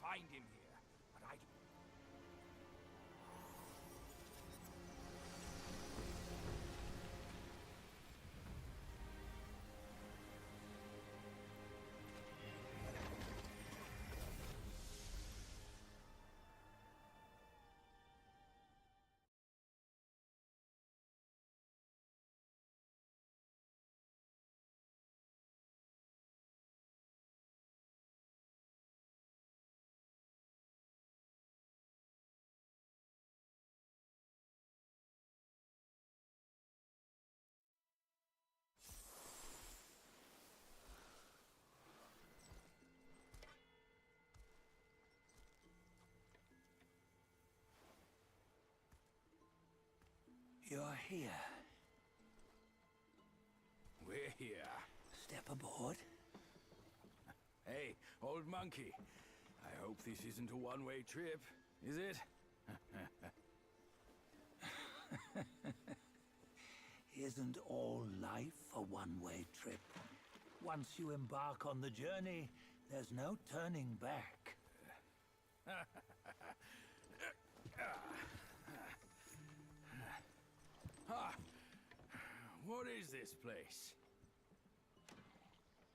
find him here, but I... You're here. We're here. Step aboard. Hey, old monkey. I hope this isn't a one-way trip, is it? Isn't all life a one-way trip? Once you embark on the journey, there's no turning back. What is this place?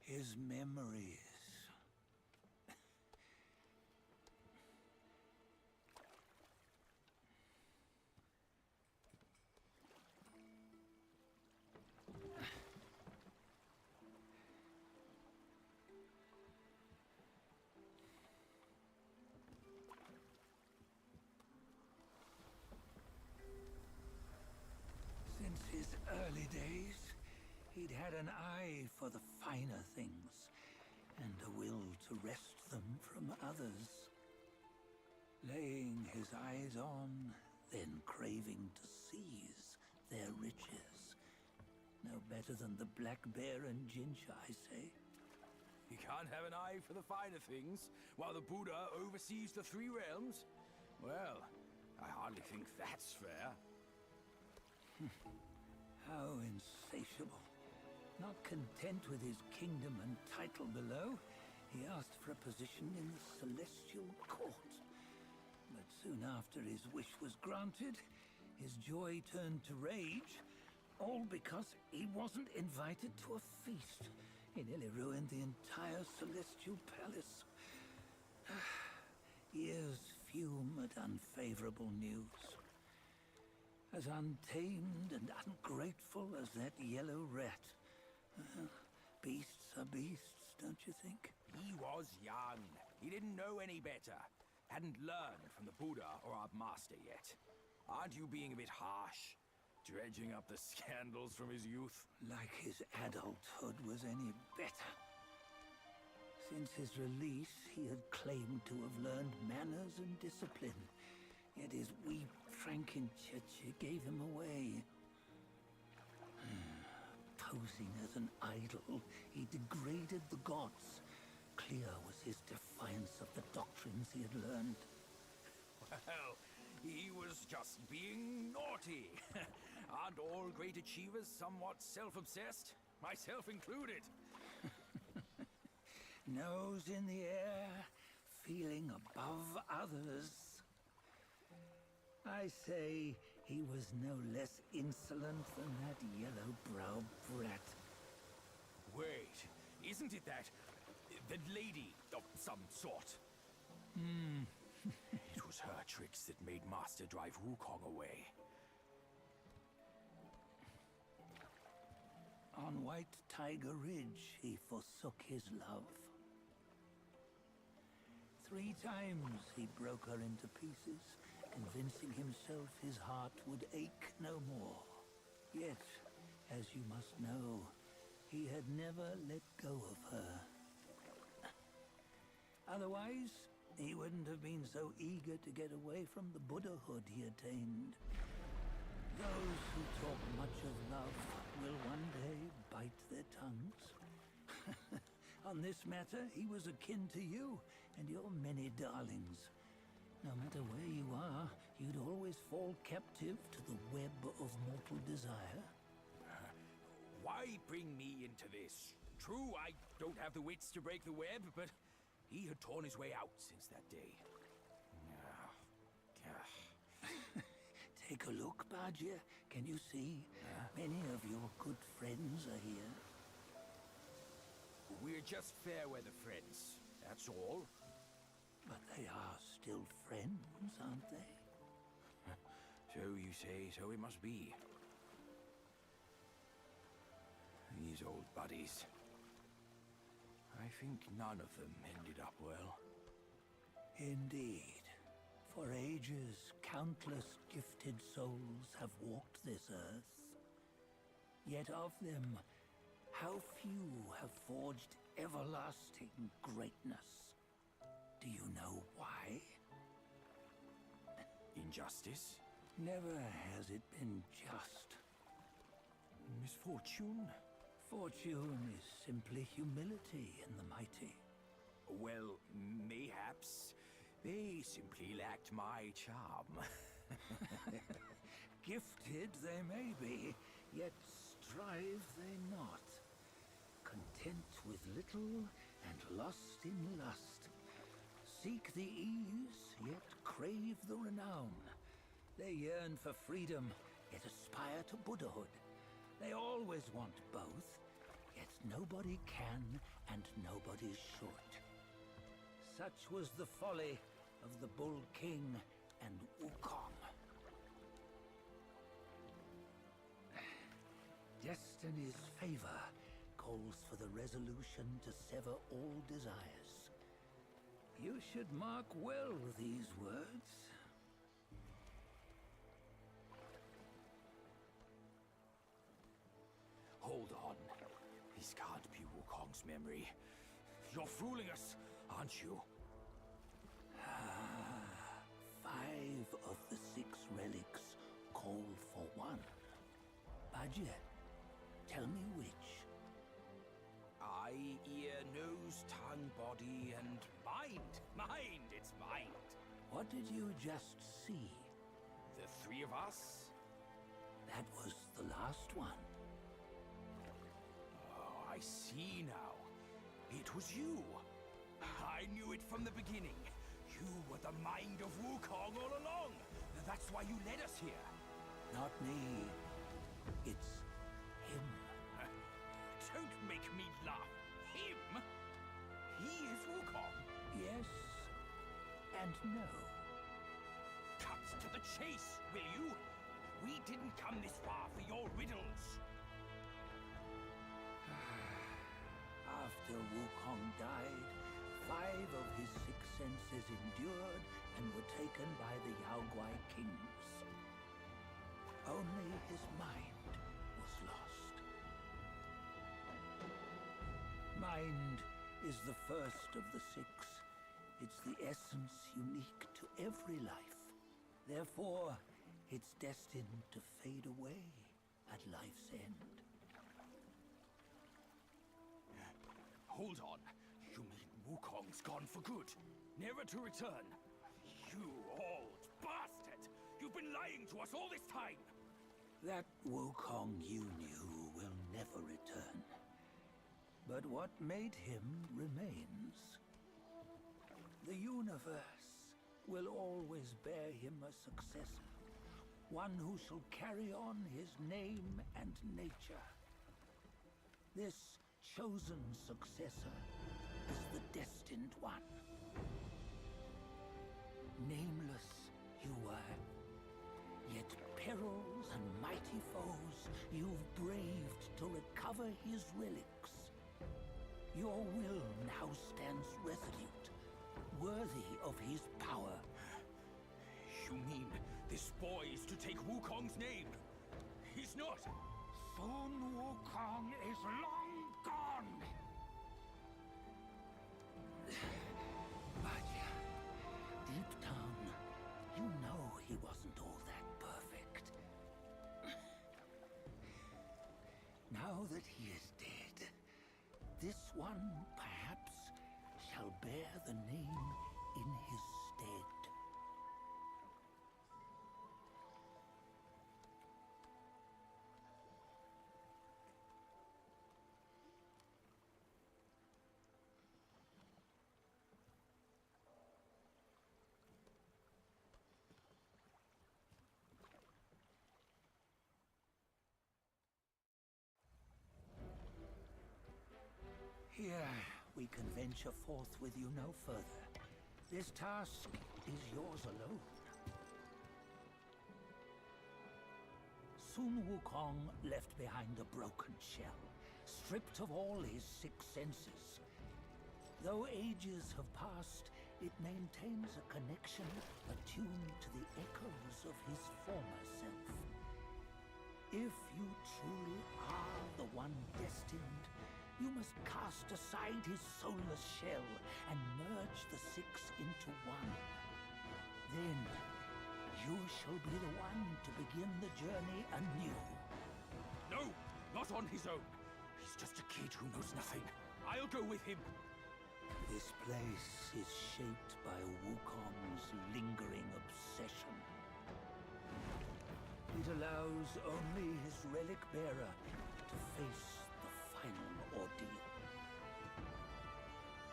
His memories. Since his early days, he'd had an eye for the finer things, and a will to wrest them from others. Laying his eyes on, then craving to seize their riches. No better than the black bear and ginger, I say. You can't have an eye for the finer things, while the Buddha oversees the three realms? Well, I hardly think that's fair. How insatiable. Not content with his kingdom and title below, he asked for a position in the Celestial Court. But soon after his wish was granted, his joy turned to rage, all because he wasn't invited to a feast. He nearly ruined the entire Celestial Palace. Ears fume at unfavorable news. As untamed and ungrateful as that yellow rat. Beasts are beasts, don't you think? He was young. He didn't know any better. Hadn't learned from the Buddha or our master yet. Aren't you being a bit harsh? Dredging up the scandals from his youth? Like his adulthood was any better. Since his release, he had claimed to have learned manners and discipline. Yet his weak Frankenchurch gave him away. Posing as an idol, he degraded the gods. Clear was his defiance of the doctrines he had learned. Well, he was just being naughty. Aren't all great achievers somewhat self-obsessed? Myself included. Nose in the air, feeling above others. I say he was no less insolent than that yellow-browed brat. Wait, isn't it that lady of some sort? It was her tricks that made Master drive Wukong away. On White Tiger Ridge, he forsook his love. 3 times he broke her into pieces, convincing himself his heart would ache no more. Yet, as you must know, he had never let go of her. Otherwise, he wouldn't have been so eager to get away from the Buddhahood he attained. Those who talk much of love will one day bite their tongues. On this matter, he was akin to you and your many darlings. No matter where you are, you'd always fall captive to the web of mortal desire. Why bring me into this? True, I don't have the wits to break the web, but he had torn his way out since that day. Take a look, Badger. Can you see? Many of your good friends are here. We're just fair weather friends, that's all. But they are still friends, aren't they? So you say, so it must be. These old buddies. I think none of them ended up well. Indeed. For ages, countless gifted souls have walked this earth. Yet of them, how few have forged everlasting greatness? Do you know why? Injustice? Never has it been just. Misfortune? Fortune is simply humility in the mighty. Well, mayhaps. They simply lacked my charm. Gifted they may be, yet strive they not. Content with little and lost in lust. Seek the ease, yet crave the renown. They yearn for freedom, yet aspire to Buddhahood. They always want both, yet nobody can and nobody should. Such was the folly of the Bull King and Wukong. Destiny's favor calls for the resolution to sever all desires. You should mark well these words. Hold on. This can't be Wukong's memory. You're fooling us, aren't you? 5 of the 6 relics call for one. Badger, tell me which. Eye, ear, nose, tongue, body, and mind. Mind, it's mind. What did you just see? The 3 of us? That was the last one. Oh, I see now. It was you. I knew it from the beginning. You were the mind of Wukong all along. That's why you led us here. Not me. It's him. Don't make me laugh. Him? He is Wukong. Yes and no. Cut to the chase, will you? We didn't come this far for your riddles. After Wukong died, 5 of his 6 senses endured and were taken by the Yaoguai kings. Only his mind was lost. Mind is the first of the 6. It's the essence unique to every life. Therefore, it's destined to fade away at life's end. Hold on. You mean Wukong's gone for good? Never to return? You old bastard! You've been lying to us all this time! That Wukong you knew will never return. But what made him remains. The universe will always bear him a successor. One who shall carry on his name and nature. This chosen successor is the destined one. Nameless you were, yet perils and mighty foes you've braved to recover his relics. Your will now stands resolute, worthy of his power. You mean this boy is to take Wukong's name? He's not! Sun Wukong is long gone! But deep down, you know he wasn't all that perfect. Now that he is dead, this one perhaps shall bear the name in his stead. Here, we can venture forth with you no further. This task is yours alone. Soon Wukong left behind a broken shell, stripped of all his 6 senses. Though ages have passed, it maintains a connection attuned to the echoes of his former self. If you truly are the one destined, you must cast aside his soulless shell and merge the 6 into one. Then, you shall be the one to begin the journey anew. No, not on his own. He's just a kid who knows nothing. I'll go with him. This place is shaped by Wukong's lingering obsession. It allows only his relic bearer to face the final ordeal.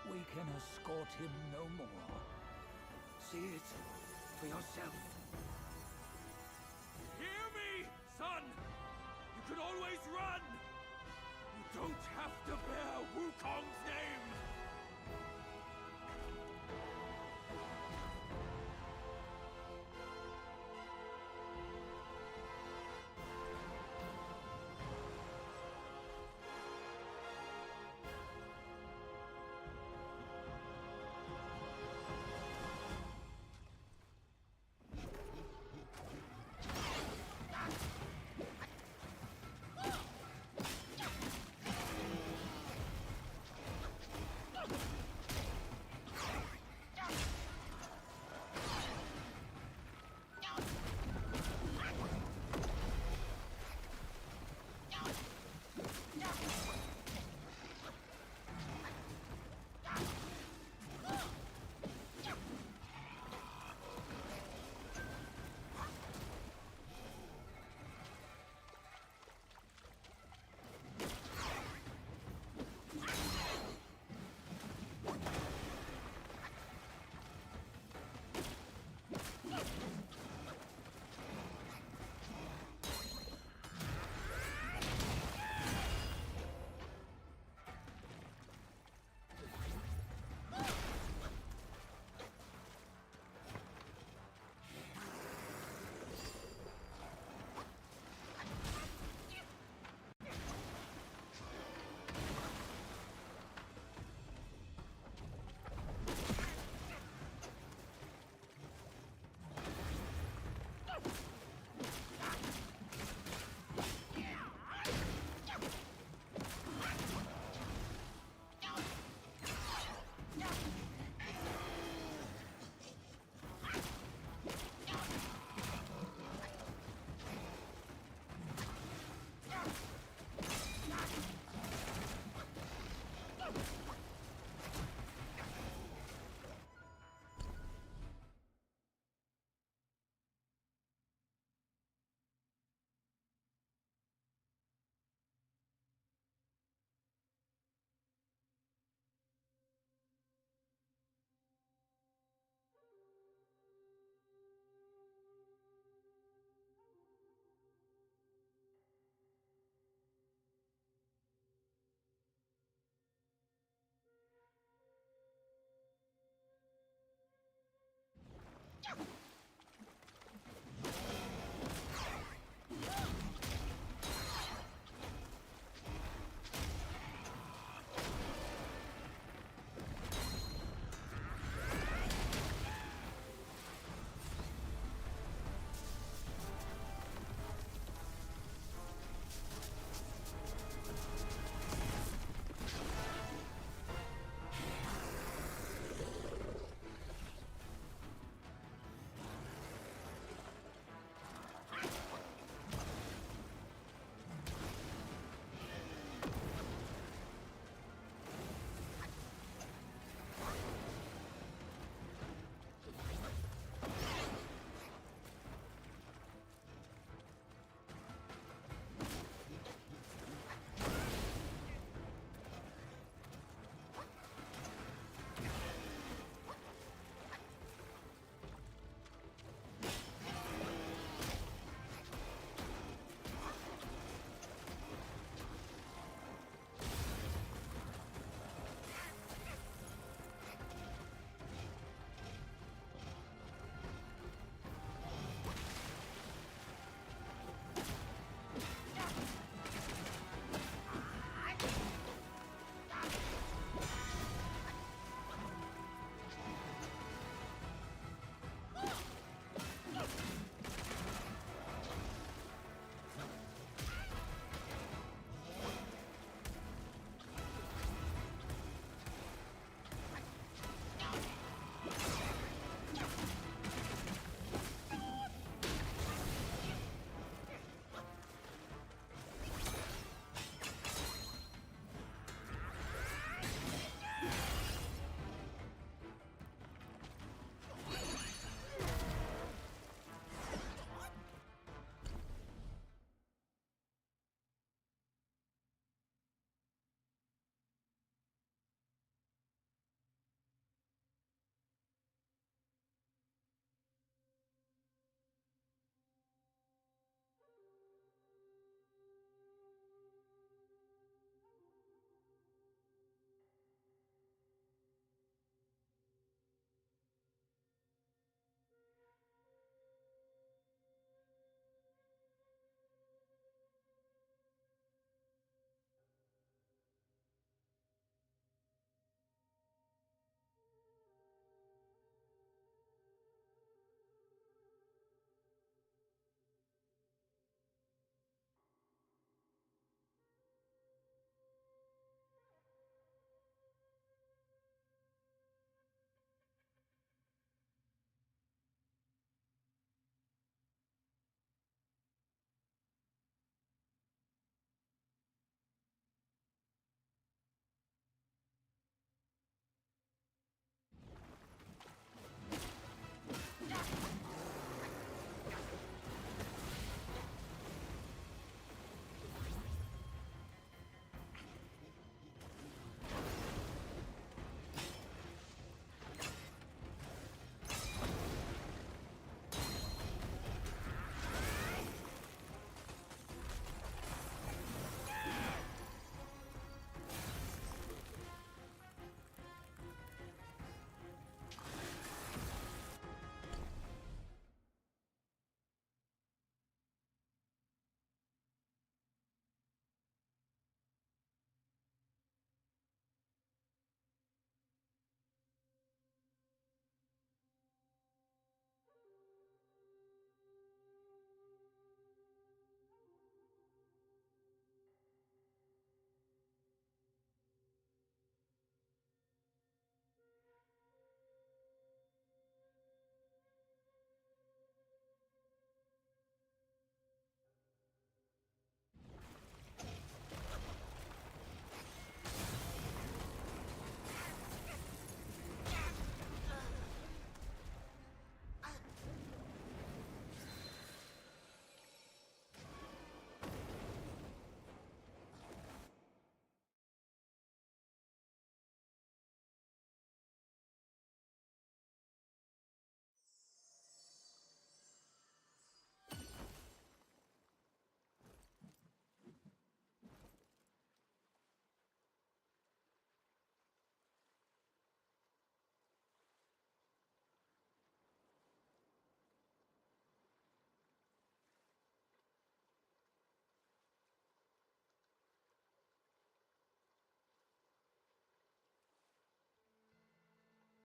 We can escort him no more. See it for yourself. Hear me, son! You can always run! You don't have to bear Wukong's name!